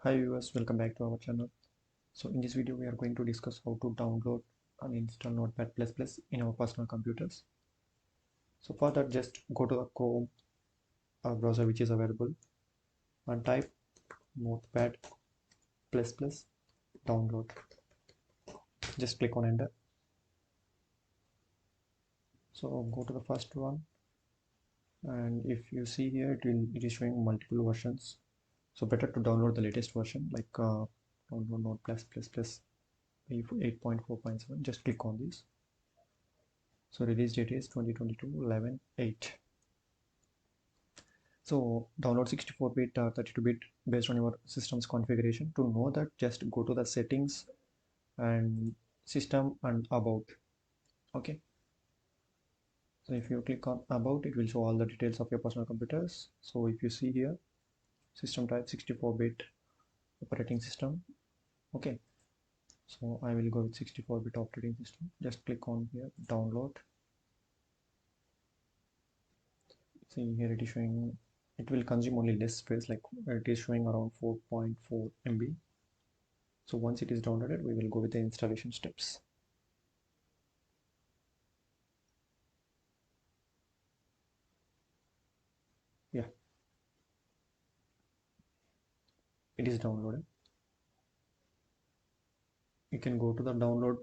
Hi viewers, welcome back to our channel. So in this video we are going to discuss how to download and install Notepad++ in our personal computers. So for that, just go to the Chrome browser which is available and type Notepad++ download. Just click on enter. So go to the first one, and if you see here, it is showing multiple versions. So better to download the latest version, like download Notepad++ 8.4.7. Just click on this. So release date is 2022-11/8. So download 64-bit or 32-bit based on your system's configuration. To know that, just go to the settings and system and about. Okay. So if you click on about, it will show all the details of your personal computers. So if you see here, system type 64-bit operating system. Okay. So I will go with 64-bit operating system. Just click on here, download. See here it is showing, it will consume only less space, like it is showing around 4.4 MB. So once it is downloaded, we will go with the installation steps. Yeah, it is downloaded. You can go to the download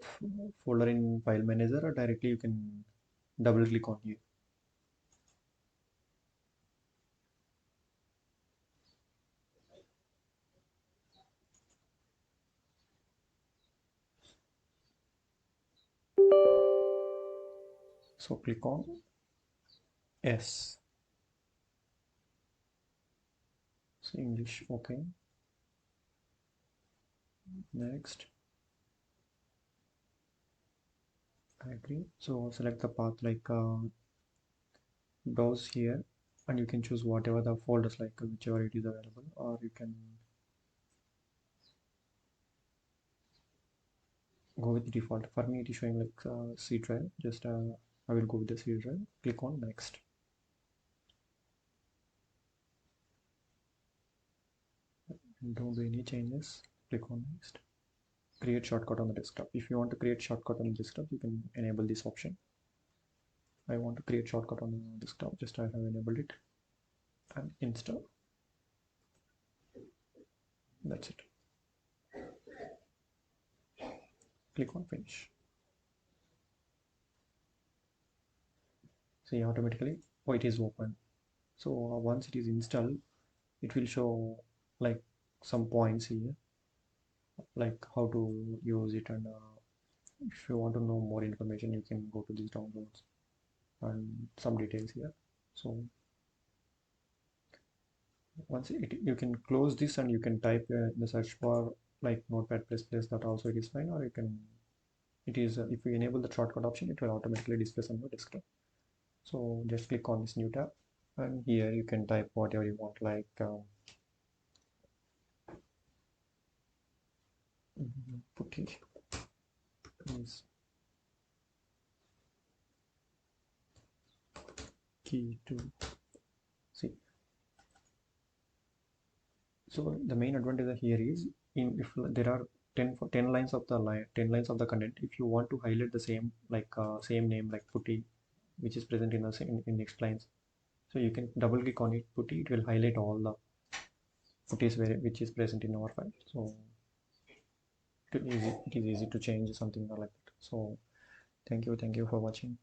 folder in file manager, or directly you can double click on here. So click on yes. So English, okay. Next, agree. So select the path, like browse here, and you can choose whatever the folders, like whichever it is available, or you can go with the default. For me it is showing like C drive. Just I will go with the C drive. Click on next. Don't do any changes. Click on next. Create shortcut on the desktop. If you want to create shortcut on the desktop, you can enable this option. I want to create shortcut on the desktop. Just I have enabled it and install. That's it. Click on finish. See, automatically, oh, it is open. So once it is installed, it will show like some points here, like how to use it, and if you want to know more information, you can go to these downloads and some details here. So once you can close this, and you can type in the search bar like Notepad++. That also it is fine, or you can, it is if you enable the shortcut option, it will automatically display on your desktop. So just click on this new tab, and here you can type whatever you want, like put it is key to see. So the main advantage here is, in if there are 10 lines of the 10 lines of the content, if you want to highlight the same, like same name like putty, which is present in the same in next lines, so you can double click on it, putty, it will highlight all the putties which is present in our file. So it is easy to change something like that. So thank you for watching.